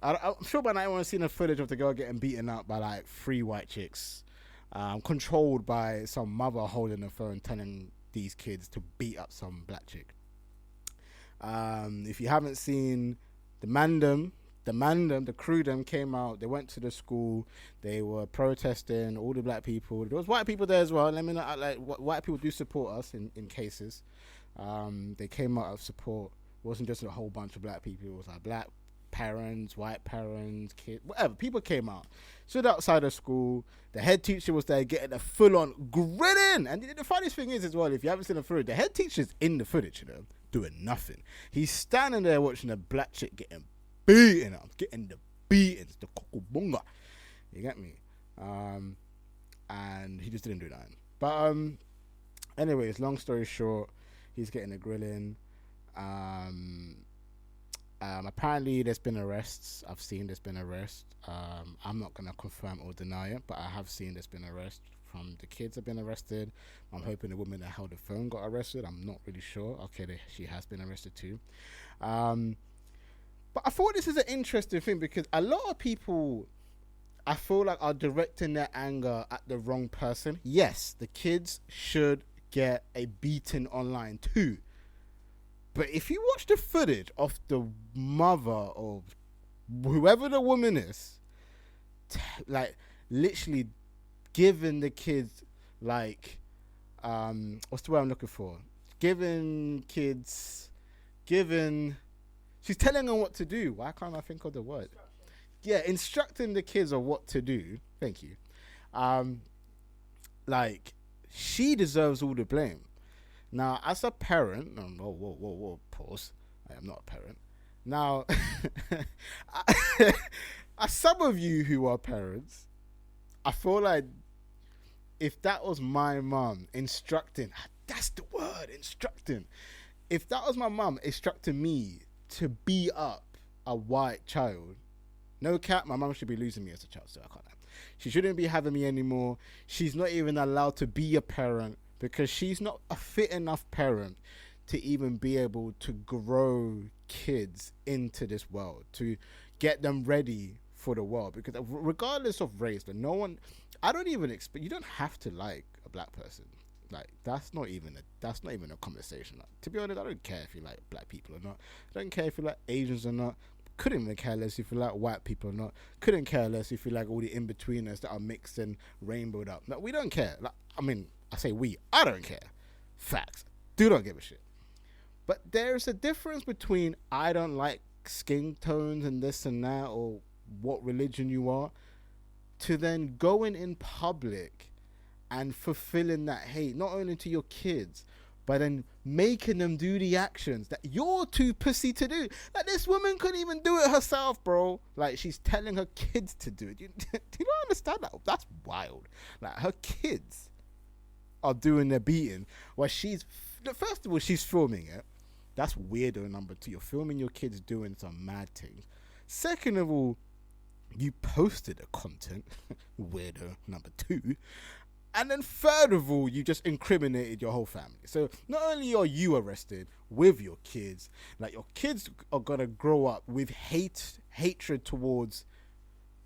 I'm sure by now everyone's seen a footage of the girl getting beaten up by like three white chicks, controlled by some mother holding the phone telling these kids to beat up some black chick. If you haven't seen the Mandem, the crew them came out. They went to the school. They were protesting. All the black people. There was white people there as well. Let me not act like white people do support us in cases. They came out of support. It wasn't just a whole bunch of black people. It was like black parents, white parents, kids, whatever. People came out, stood outside of school. The head teacher was there getting a full-on grilling. And the funniest thing is as well, if you haven't seen the footage, the head teacher's in the footage, doing nothing. He's standing there watching a black chick getting beaten up, getting the beatings, the kokobunga. You get me? And he just didn't do that. But anyways, long story short, he's getting a grilling. Apparently there's been arrests. I've seen there's been arrests. I'm not gonna confirm or deny it, but I have seen there's been arrests. From the kids have been arrested. I'm hoping the woman that held the phone got arrested. I'm not really sure. Okay, she has been arrested too. But I thought this is an interesting thing because a lot of people, I feel like, are directing their anger at the wrong person. Yes, the kids should get a beating online too. But if you watch the footage of the mother or whoever the woman is, like literally giving the kids like what's the word I'm looking for? She's telling them what to do. Why can't I think of the word? Yeah, instructing the kids on what to do. Thank you. Like she deserves all the blame. Now, as a parent, whoa, pause. I am not a parent. Now, as some of you who are parents, I feel like if that was my mum instructing, that's the word, instructing. If that was my mum instructing me to beat up a white child, no cap, my mum should be losing me as a child, so I can't. She shouldn't be having me anymore. She's not even allowed to be a parent because she's not a fit enough parent to even be able to grow kids into this world, to get them ready for the world. Because regardless of race, no one, I don't even expect, you don't have to like a black person. Like that's not even a conversation. Like, to be honest, I don't care if you like black people or not. I don't care if you like Asians or not. Couldn't even care less if you like white people or not. Couldn't care less if you like all the in-betweeners that are mixed and rainbowed up. No, we don't care. Like, I mean, I say we. I don't care. Facts. Do not give a shit. But there's a difference between I don't like skin tones and this and that or what religion you are, to then going in public and fulfilling that hate, not only to your kids, but then making them do the actions that you're too pussy to do. Like, this woman couldn't even do it herself, bro. Like, she's telling her kids to do it. Do you not understand that? That's wild. Like, her kids are doing their beating while first of all, she's filming it. That's weirdo. Number two, you're filming your kids doing some mad things. Second of all, you posted the content. Weirdo. Number two. And then third of all, you just incriminated your whole family. So not only are you arrested with your kids, like your kids are going to grow up with hatred towards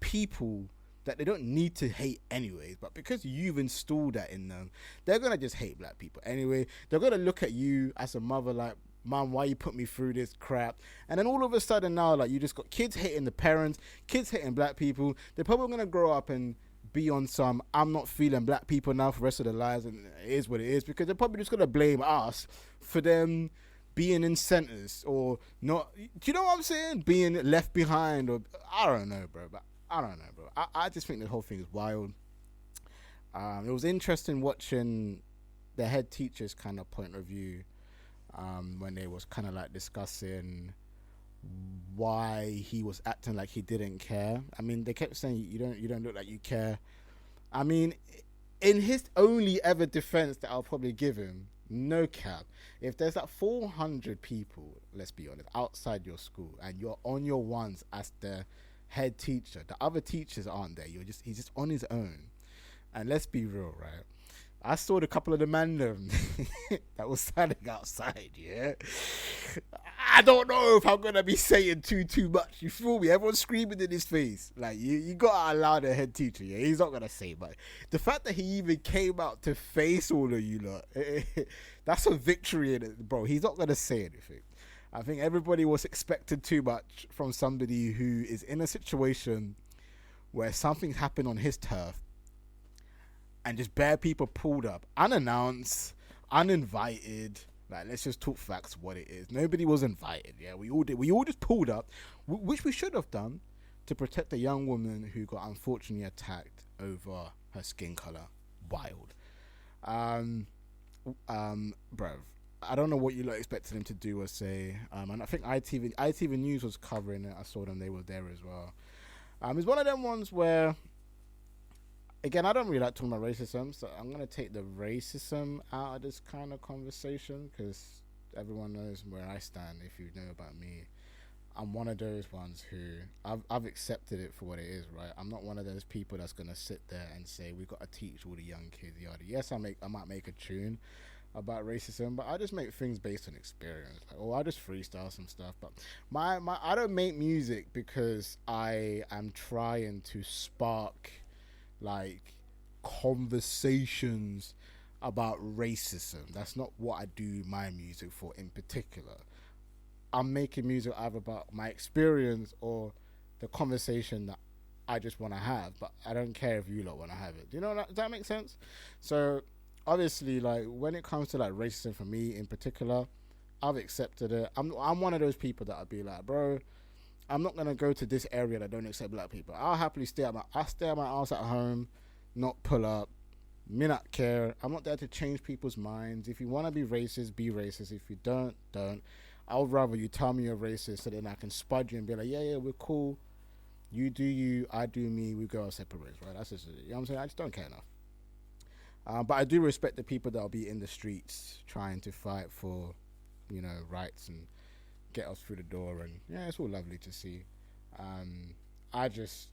people that they don't need to hate anyways. But because you've installed that in them, they're going to just hate black people anyway. They're going to look at you as a mother like, Mom, why you put me through this crap? And then all of a sudden now, like, you just got kids hating the parents, kids hating black people. They're probably going to grow up and be on some I'm not feeling black people now for the rest of their lives, and it is what it is, because they're probably just going to blame us for them being in centers or not. Do you know what I'm saying? Being left behind, or I don't know, bro. But I don't know, bro. I just think the whole thing is wild. It was interesting watching the head teacher's kind of point of view when they was kind of like discussing why he was acting like he didn't care. I mean, they kept saying you don't look like you care. I mean, in his only ever defense that I'll probably give him, no cap, if there's like 400 people, let's be honest, outside your school and you're on your ones as the head teacher, the other teachers aren't there, he's just on his own. And let's be real, right? I saw the couple of the man that was standing outside. Yeah, I don't know if I'm gonna be saying too much. You feel me? Everyone's screaming in his face. Like you gotta allow the head teacher. Yeah, he's not gonna say much. The fact that he even came out to face all of you lot, that's a victory in it, bro. He's not gonna say anything. I think everybody was expecting too much from somebody who is in a situation where something's happened on his turf and just bare people pulled up unannounced, uninvited. Like, let's just talk facts. What it is, nobody was invited. Yeah, we all did. We all just pulled up, which we should have done to protect a young woman who got unfortunately attacked over her skin color. Wild, bruv. I don't know what you lot expected him to do or say. And I think ITV News was covering it. I saw them; they were there as well. It's one of them ones where, again, I don't really like talking about racism, so I'm gonna take the racism out of this kind of conversation because everyone knows where I stand. If you know about me, I'm one of those ones who I've accepted it for what it is. Right, I'm not one of those people that's gonna sit there and say we got to teach all the young kids yada. Yes, I might make a tune about racism, but I just make things based on experience. Like, oh, I just freestyle some stuff. But my I don't make music because I am trying to spark like conversations about racism. That's not what I do my music for in particular. I'm making music either about my experience or the conversation that I just want to have, but I don't care if you lot want to have it. Do you know that? Does that make sense? So obviously, like when it comes to like racism for me in particular, I've accepted it. I'm one of those people that I'd be like, bro, I'm not gonna go to this area that don't accept black people. I'll happily I'll stay at my ass at home, not pull up. Me not care. I'm not there to change people's minds. If you want to be racist, be racist. If you don't. I would rather you tell me you're racist so then I can spud you and be like, yeah, we're cool. You do you, I do me. We go our separate ways, right? That's just, you know what I'm saying? I just don't care enough. But I do respect the people that'll be in the streets trying to fight for, rights and get us through the door. And yeah, it's all lovely to see. I just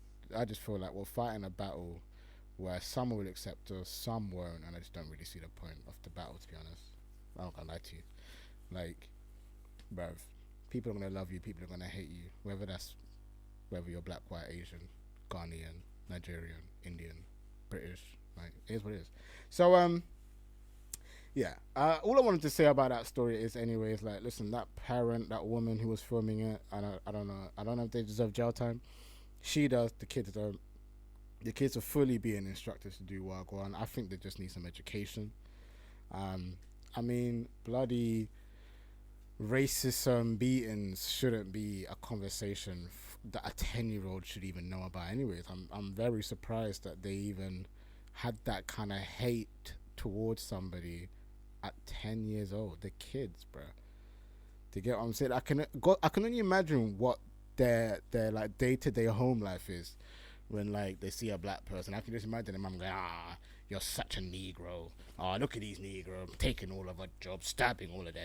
feel like we're fighting a battle where some will accept us, some won't, and I just don't really see the point of the battle, to be honest. I'm not gonna lie to you. Like, bruv, people are gonna love you, people are gonna hate you, whether you're black, white, Asian, Ghanaian, Nigerian, Indian, British, like, it is what it is. So, yeah. All I wanted to say about that story is, anyways, like, listen, that woman who was filming it, I don't know if they deserve jail time. She does. The kids don't. The kids are fully being instructed to do work on. I think they just need some education. I mean, bloody racism, beatings shouldn't be a conversation that a 10-year-old should even know about. Anyways, I'm very surprised that they even had that kind of hate towards somebody at 10 years old. The kids, bro. To get what I'm saying, I can only imagine what their like day-to-day home life is when like they see a black person. I can just imagine them. I'm going, you're such a Negro. Oh, look at these Negroes taking all of our jobs, stabbing all of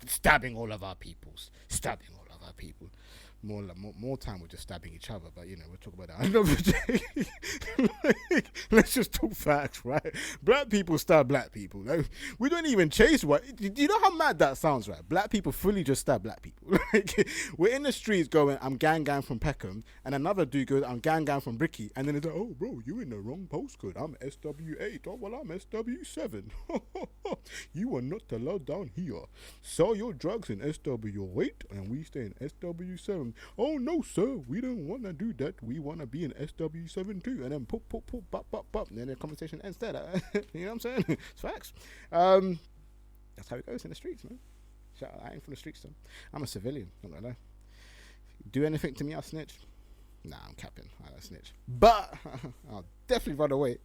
stabbing all of our peoples, stabbing all of our people. More time we're just stabbing each other, but we'll talk about that another day. Like, let's just talk facts, right? Black people stab black people. Like, we don't even chase what. Do you know how mad that sounds, right? Black people fully just stab black people. Like, we're in the streets going, I'm gang from Peckham, and another dude goes, I'm gang from Bricky, and then it's like, oh bro, you in the wrong postcode. I'm SW8. Oh well, I'm SW7. You are not allowed down here. Sell your drugs in SW8, and we stay in SW7. Oh no, sir, we don't want to do that. We want to be in SW7 too. And then pop, bop, and then the conversation ends there. You know what I'm saying? It's facts. That's how it goes in the streets, man. Shout out, I ain't from the streets, though. I'm a civilian, not gonna lie. Do anything to me, I'll snitch. Nah, I'm capping. I don't snitch. But I'll definitely run away.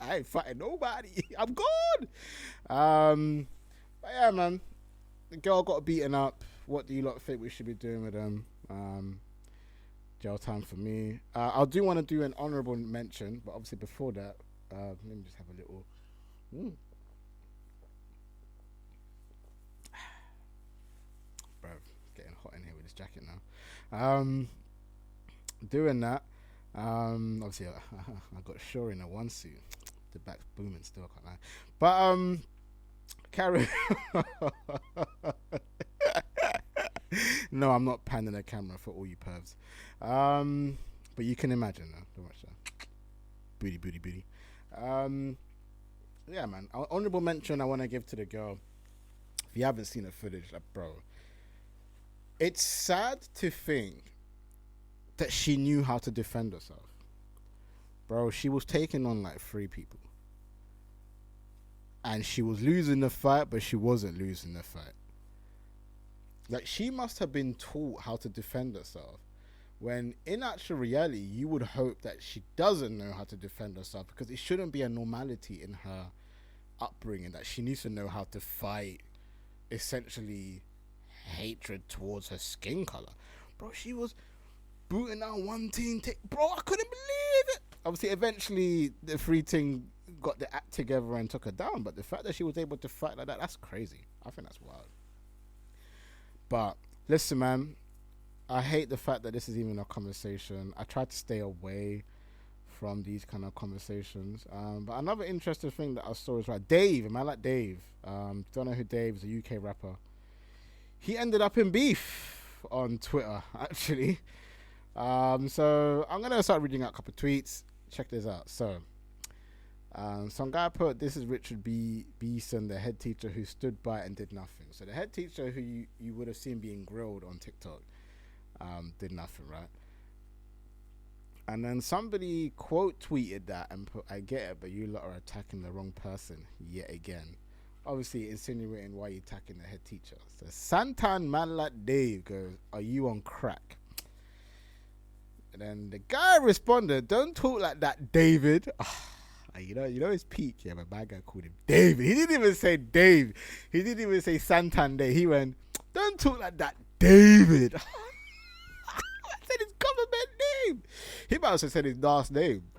I ain't fighting nobody. I'm gone. But yeah, man. The girl got beaten up. What do you lot think we should be doing with them? Jail time for me. I do want to do an honourable mention, but obviously before that, let me just have a little. Bro, it's getting hot in here with this jacket now. Doing that. Obviously, I got Shore in a onesuit. The back's booming still, can't lie. But carry. No, I'm not panning the camera for all you pervs. But you can imagine though. Don't watch that. Booty, booty, booty. Yeah, man. Honorable mention I want to give to the girl. If you haven't seen the footage, like, bro, it's sad to think that she knew how to defend herself. Bro, she was taking on like 3 people. And she was losing the fight, but she wasn't losing the fight. Like, she must have been taught how to defend herself. When in actual reality, you would hope that she doesn't know how to defend herself, because it shouldn't be a normality in her upbringing that she needs to know how to fight essentially hatred towards her skin color. Bro, she was booting out one team. Bro, I couldn't believe it. Obviously, eventually, the 3 team got the act together and took her down. But the fact that she was able to fight like that, that's crazy. I think that's wild. But listen, man, I hate the fact that this is even a conversation. I try to stay away from these kind of conversations. But another interesting thing that I saw is like Dave, a man like Dave. Don't know who Dave is, a UK rapper. He ended up in beef on Twitter, actually. So I'm gonna start reading out a couple of tweets. Check this out. So, some guy put, "This is Richard Beeson, the head teacher who stood by and did nothing." So the head teacher who you would have seen being grilled on TikTok, did nothing, right? And then somebody quote tweeted that and put, "I get it, but you lot are attacking the wrong person yet again." Obviously insinuating why you're attacking the head teacher. So Santan man like Dave goes, "Are you on crack?" And then the guy responded, "Don't talk like that, David." You know his peak. Yeah, my bad guy called him David. He didn't even say Dave. He didn't even say Santander. He went, "Don't talk like that, David." I said his government name. He might also said his last name.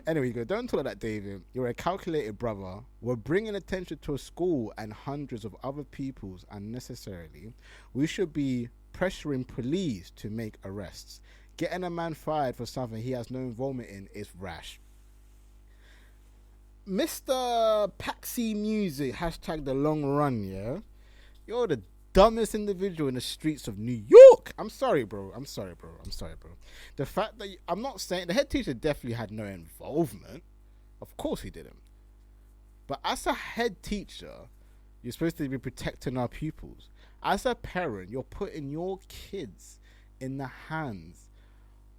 Anyway, he goes, "Don't talk like that, David. You're a calculated brother. We're bringing attention to a school and hundreds of other people's unnecessarily. We should be pressuring police to make arrests. Getting a man fired for something he has no involvement in is rash." Mr. Paxi Music, hashtag the long run, yeah? You're the dumbest individual in the streets of New York. I'm sorry, bro. The fact that I'm not saying the head teacher definitely had no involvement. Of course he didn't. But as a head teacher, you're supposed to be protecting our pupils. As a parent, you're putting your kids in the hands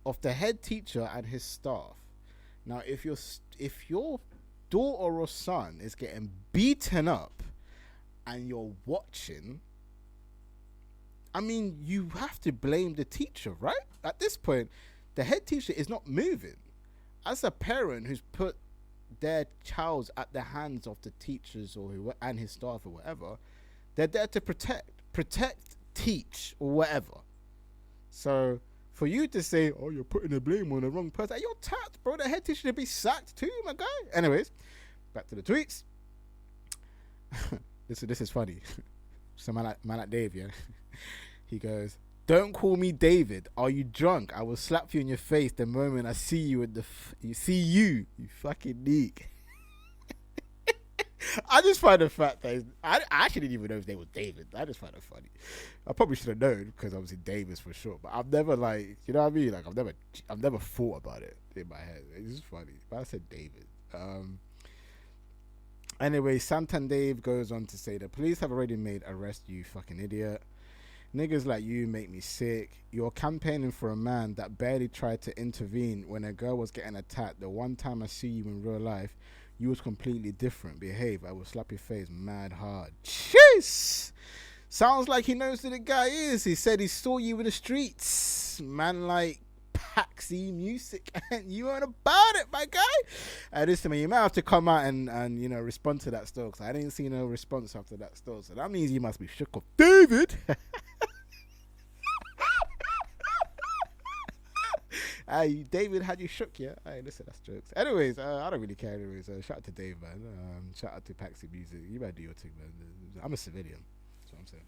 of the head teacher and his staff. Now, if your daughter or son is getting beaten up and you're watching, I mean, you have to blame the teacher, right? At this point, the head teacher is not moving. As a parent who's put their child at the hands of the teachers and his staff or whatever, they're there to protect, teach, or whatever. So for you to say, "Oh, you're putting the blame on the wrong person," you're tapped, bro. The head teacher should be sacked too, my guy. Anyways, back to the tweets. This is funny. So man like Dave, yeah. He goes, "Don't call me David. Are you drunk? I will slap you in your face the moment I see you at you fucking neek." I just find the fact that I actually didn't even know his name was David. I just find it funny. I probably should have known because obviously Davis for sure. But I've never you know what I mean? Like I've never thought about it in my head. It's just funny. But I said David. Anyway, Santan Dave goes on to say, "The police have already made arrest, you fucking idiot. Niggas like you make me sick. You're campaigning for a man that barely tried to intervene when a girl was getting attacked. The one time I see you in real life, you was completely different. Behave. I will slap your face mad hard." Jeez! Sounds like he knows who the guy is. He said he saw you in the streets. Man like Paxi Music, and you weren't about it, my guy. Listen, man, you might have to come out and respond to that still, because I didn't see no response after that still. So that means you must be shook off, David. Hey, David had you shook, yeah? Hey, listen, that's jokes. Anyways, I don't really care. Anyways, shout out to Dave, man. Shout out to Paxi Music. You better do your thing, man. I'm a civilian. That's what I'm saying.